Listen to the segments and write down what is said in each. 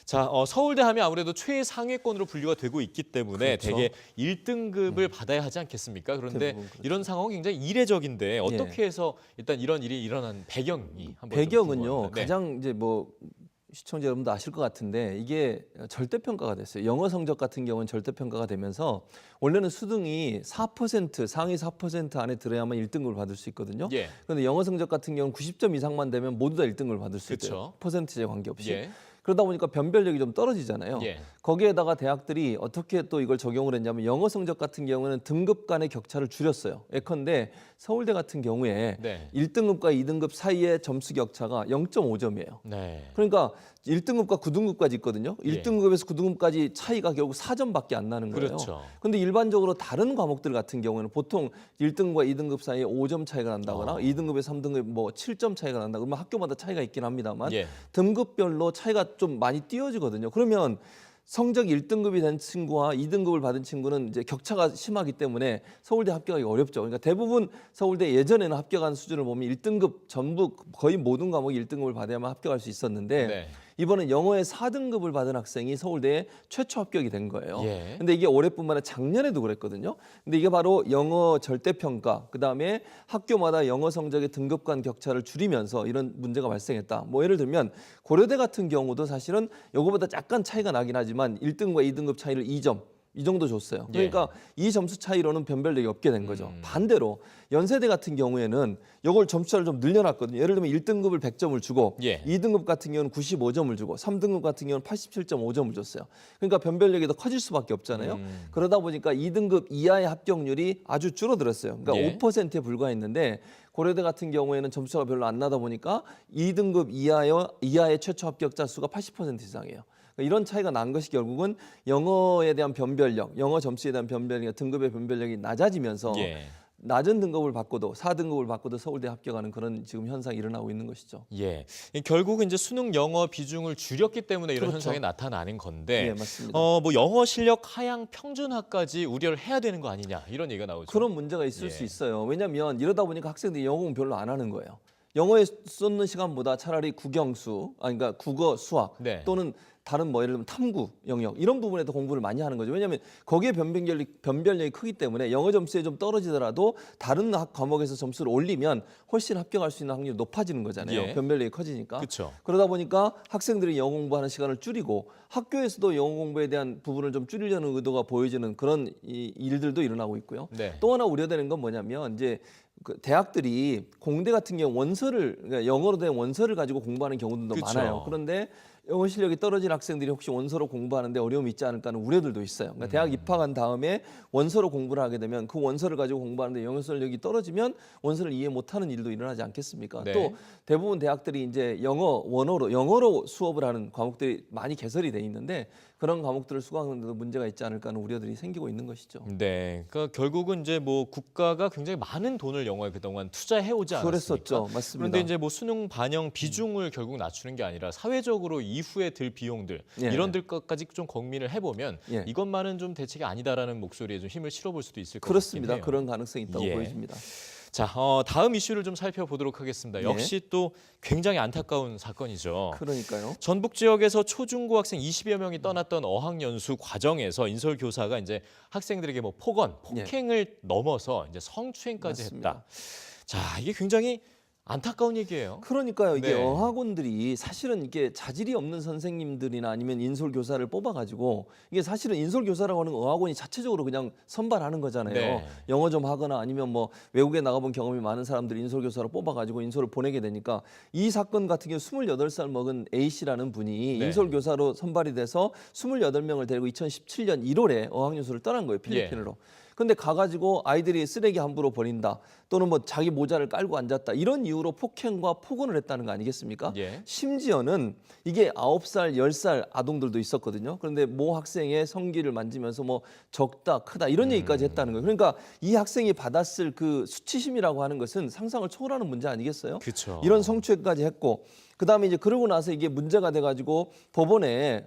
자, 서울대 하면 아무래도 최상위권으로 분류가 되고 있기 때문에 그렇죠. 대개 1등급을 받아야 하지 않겠습니까? 그런데 대부분 그렇죠. 이런 상황은 굉장히 이례적인데 예. 어떻게 해서 일단 이런 일이 일어난 배경이 한번 좀 배경은요. 궁금합니다. 네. 가장 이제 뭐 시청자 여러분도 아실 것 같은데 이게 절대평가가 됐어요. 영어 성적 같은 경우는 절대평가가 되면서 원래는 수능이 4% 상위 4% 안에 들어야만 1등급을 받을 수 있거든요. 예. 그런데 영어 성적 같은 경우는 90점 이상만 되면 모두 다 1등급을 받을 수 있어요. 그쵸. 퍼센트제 관계없이. 예. 그러다 보니까 변별력이 좀 떨어지잖아요. 예. 거기에다가 대학들이 어떻게 또 이걸 적용을 했냐면 영어 성적 같은 경우는 등급 간의 격차를 줄였어요. 예컨대 서울대 같은 경우에 네. 1등급과 2등급 사이의 점수 격차가 0.5점이에요. 네. 그러니까 1등급과 9등급까지 있거든요. 예. 1등급에서 9등급까지 차이가 결국 4점밖에 안 나는 거예요. 그렇죠. 근데 일반적으로 다른 과목들 같은 경우에는 보통 1등급과 2등급 사이에 5점 차이가 난다거나 2등급에 3등급 뭐 7점 차이가 난다. 그러면 학교마다 차이가 있긴 합니다만 예. 등급별로 차이가 좀 많이 띄어지거든요. 그러면 성적 1등급이 된 친구와 2등급을 받은 친구는 이제 격차가 심하기 때문에 서울대 합격하기 어렵죠. 그러니까 대부분 서울대 예전에는 합격한 수준을 보면 1등급 전부 거의 모든 과목이 1등급을 받아야만 합격할 수 있었는데 네. 이번엔 영어에 4등급을 받은 학생이 서울대에 최초 합격이 된 거예요. 예. 근데 이게 올해뿐만 아니라 작년에도 그랬거든요. 근데 이게 바로 영어 절대평가, 그다음에 학교마다 영어 성적의 등급 간 격차를 줄이면서 이런 문제가 발생했다. 뭐 예를 들면 고려대 같은 경우도 사실은 요거보다 약간 차이가 나긴 하지만 1등과 2등급 차이를 2점 이 정도 줬어요. 그러니까 이 점수 차이로는 변별력이 없게 된 거죠. 반대로 연세대 같은 경우에는 이걸 점수차를 좀 늘려놨거든요. 예를 들면 1등급을 100점을 주고 예. 2등급 같은 경우는 95점을 주고 3등급 같은 경우는 87.5점을 줬어요. 그러니까 변별력이 더 커질 수밖에 없잖아요. 그러다 보니까 2등급 이하의 합격률이 아주 줄어들었어요. 그러니까 예. 5%에 불과했는데 고려대 같은 경우에는 점수가 별로 안 나다 보니까 2등급 이하의 최초 합격자 수가 80% 이상이에요. 이런 차이가 난 것이 결국은 영어에 대한 변별력, 영어 점수에 대한 변별력, 등급의 변별력이 낮아지면서 예. 낮은 등급을 받고도 4등급을 받고도 서울대 합격하는 그런 지금 현상이 일어나고 있는 것이죠. 예. 결국은 이제 수능 영어 비중을 줄였기 때문에 이런 그렇죠. 현상이 나타나는 건데 예, 맞습니다. 뭐 영어 실력 하향 평준화까지 우려를 해야 되는 거 아니냐 이런 얘기가 나오죠. 그런 문제가 있을 예. 수 있어요. 왜냐하면 이러다 보니까 학생들이 영어 공부 별로 안 하는 거예요. 영어에 쏟는 시간보다 차라리 국영수, 그러니까 국어, 수학 네. 또는 다른 뭐 예를 들면 탐구 영역 이런 부분에 더 공부를 많이 하는 거죠. 왜냐하면 거기에 변별력이 크기 때문에 영어 점수에 좀 떨어지더라도 다른 과목에서 점수를 올리면 훨씬 합격할 수 있는 확률이 높아지는 거잖아요. 예. 변별력이 커지니까. 그렇죠. 그러다 보니까 학생들이 영어 공부하는 시간을 줄이고 학교에서도 영어 공부에 대한 부분을 좀 줄이려는 의도가 보여지는 그런 일들도 일어나고 있고요. 네. 또 하나 우려되는 건 뭐냐면 이제 그 대학들이 공대 같은 경우 원서를 그러니까 영어로 된 원서를 가지고 공부하는 경우도 그쵸. 많아요. 그런데 영어 실력이 떨어진 학생들이 혹시 원서로 공부하는데 어려움이 있지 않을까 하는 우려들도 있어요. 그러니까 대학 입학한 다음에 원서로 공부를 하게 되면 그 원서를 가지고 공부하는데 영어 실력이 떨어지면 원서를 이해 못하는 일도 일어나지 않겠습니까? 네. 또 대부분 대학들이 이제 영어로 수업을 하는 과목들이 많이 개설이 돼 있는데 그런 과목들을 수강하는데도 문제가 있지 않을까 하는 우려들이 생기고 있는 것이죠. 네. 그러니까 결국은 이제 뭐 국가가 굉장히 많은 돈을 영어에 그동안 투자해 오지 않았습니까? 그랬었죠. 맞습니다. 그런데 이제 뭐 수능 반영 비중을 결국 낮추는 게 아니라 사회적으로 이후에 들 비용들 예. 이런 것까지 좀 고민을 해보면 예. 이것만은 좀 대책이 아니다라는 목소리에 좀 힘을 실어볼 수도 있을 것 그렇습니다. 같긴 해요. 그런 가능성이 있다고 예. 보여집니다. 자, 다음 이슈를 좀 살펴보도록 하겠습니다. 예. 역시 또 굉장히 안타까운 사건이죠. 그러니까요. 전북 지역에서 초중고 학생 20여 명이 떠났던 어학연수 과정에서 인솔 교사가 이제 학생들에게 뭐 폭행을 넘어서 이제 성추행까지 맞습니다. 했다. 자, 이게 굉장히 안타까운 얘기예요. 그러니까요. 이게 네. 어학원들이 사실은 이게 자질이 없는 선생님들이나 아니면 인솔 교사를 뽑아가지고 이게 사실은 인솔 교사라고 하는 건 어학원이 자체적으로 그냥 선발하는 거잖아요. 네. 영어 좀 하거나 아니면 뭐 외국에 나가본 경험이 많은 사람들 인솔 교사로 뽑아가지고 인솔을 보내게 되니까 이 사건 같은 경우 28살 먹은 A 씨라는 분이 네. 인솔 교사로 선발이 돼서 28명을 데리고 2017년 1월에 어학연수를 떠난 거예요. 필리핀으로. 근데 가가지고 아이들이 쓰레기 함부로 버린다 또는 뭐 자기 모자를 깔고 앉았다 이런 이유로 폭행과 폭언을 했다는 거 아니겠습니까? 예. 심지어는 이게 9살, 10살 아동들도 있었거든요. 그런데 모 학생의 성기를 만지면서 뭐 적다, 크다 이런 얘기까지 했다는 거예요. 그러니까 이 학생이 받았을 그 수치심이라고 하는 것은 상상을 초월하는 문제 아니겠어요? 그렇죠. 이런 성추행까지 했고 그다음에 이제 그러고 나서 이게 문제가 돼가지고 법원에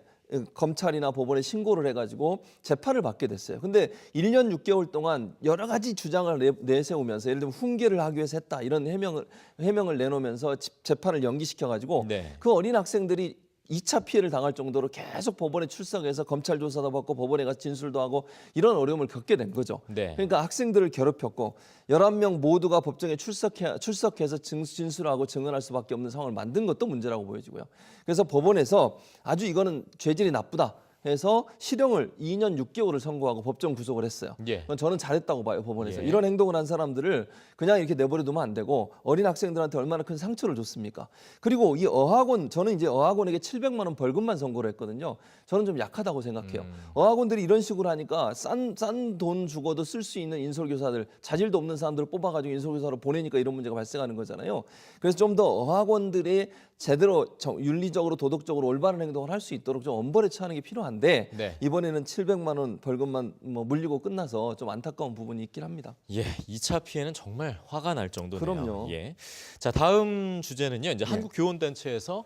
검찰이나 법원에 신고를 해가지고 재판을 받게 됐어요. 근데 1년 6개월 동안 여러 가지 주장을 내세우면서 예를 들면 훈계를 하기 위해서 했다 이런 해명을 내놓으면서 재판을 연기시켜가지고 네. 그 어린 학생들이 2차 피해를 당할 정도로 계속 법원에 출석해서 검찰 조사도 받고 법원에 가서 진술도 하고 이런 어려움을 겪게 된 거죠. 네. 그러니까 학생들을 괴롭혔고 11명 모두가 법정에 출석해서 진술하고 증언할 수밖에 없는 상황을 만든 것도 문제라고 보여지고요. 그래서 법원에서 아주 이거는 죄질이 나쁘다 해서 실형을 2년 6개월을 선고하고 법정 구속을 했어요. 예. 그건 저는 잘했다고 봐요, 법원에서. 예. 이런 행동을 한 사람들을 그냥 이렇게 내버려 두면 안 되고 어린 학생들한테 얼마나 큰 상처를 줬습니까? 그리고 이 어학원, 저는 이제 어학원에게 700만 원 벌금만 선고를 했거든요. 저는 좀 약하다고 생각해요. 어학원들이 이런 식으로 하니까 싼 돈 주고도 쓸 수 있는 인솔교사들, 자질도 없는 사람들을 뽑아가지고 인솔교사로 보내니까 이런 문제가 발생하는 거잖아요. 그래서 좀 더 어학원들이 제대로 윤리적으로 도덕적으로 올바른 행동을 할 수 있도록 좀 엄벌에 처하는 게 필요한데 네. 이번에는 700만 원 벌금만 뭐 물리고 끝나서 좀 안타까운 부분이 있긴 합니다. 예, 2차 피해는 정말 화가 날 정도네요. 그럼요. 예. 자, 다음 주제는요. 이제 한국교원단체에서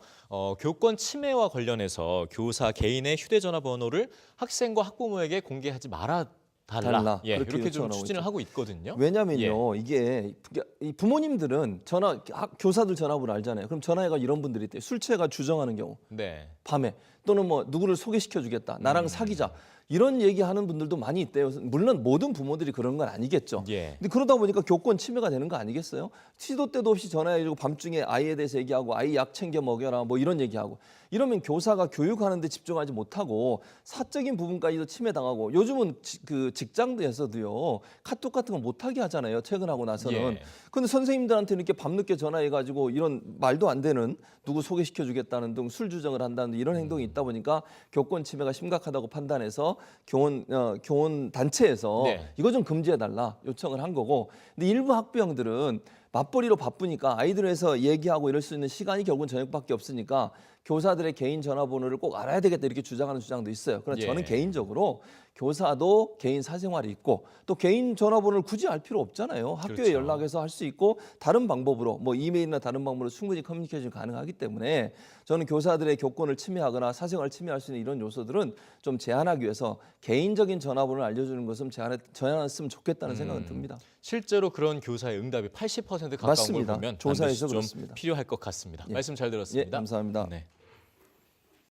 교권 침해와 관련해서 교사 개인의 휴대전화 번호를 학생과 학부모에게 공개하지 말아 달라. 예, 그렇게 이렇게 좀 요청을 하고 추진을 있죠. 하고 있거든요. 왜냐면요, 이게 이 부모님들은 교사들 전화번호 알잖아요. 그럼 전화해가 이런 분들이 있대요. 술 취해가 주정하는 경우, 네. 밤에 또는 뭐 누구를 소개시켜주겠다, 나랑 사귀자. 이런 얘기하는 분들도 많이 있대요. 물론 모든 부모들이 그런 건 아니겠죠. 예. 근데 그러다 보니까 교권 침해가 되는 거 아니겠어요? 시도 때도 없이 전화해가지고 밤중에 아이에 대해서 얘기하고 아이 약 챙겨 먹여라 뭐 이런 얘기하고 이러면 교사가 교육하는 데 집중하지 못하고 사적인 부분까지도 침해당하고 요즘은 그 직장에서도요 카톡 같은 거 못하게 하잖아요. 퇴근하고 나서는. 예. 근데 선생님들한테 이렇게 밤늦게 전화해가지고 이런 말도 안 되는 누구 소개시켜주겠다는 등 술 주정을 한다는 이런 행동이 있다 보니까 교권 침해가 심각하다고 판단해서 교원 단체에서 네. 이거 좀 금지해달라 요청을 한 거고, 근데 일부 학부형들은 맞벌이로 바쁘니까 아이들에서 얘기하고 이럴 수 있는 시간이 결국은 저녁밖에 없으니까 교사들의 개인 전화번호를 꼭 알아야 되겠다 이렇게 주장하는 주장도 있어요. 그러나 예. 저는 개인적으로 교사도 개인 사생활이 있고 또 개인 전화번호를 굳이 알 필요 없잖아요. 학교에 그렇죠. 연락해서 할 수 있고 다른 방법으로 뭐 이메일이나 다른 방법으로 충분히 커뮤니케이션이 가능하기 때문에 저는 교사들의 교권을 침해하거나 사생활을 침해할 수 있는 이런 요소들은 좀 제한하기 위해서 개인적인 전화번호를 알려주는 것은 제한했으면 좋겠다는 생각은 듭니다. 실제로 그런 교사의 응답이 80% 가까운 맞습니다. 걸 보면 조사에서 반드시 좀 그렇습니다. 필요할 것 같습니다. 예. 말씀 잘 예, 들었습니다. 감사합니다. 네.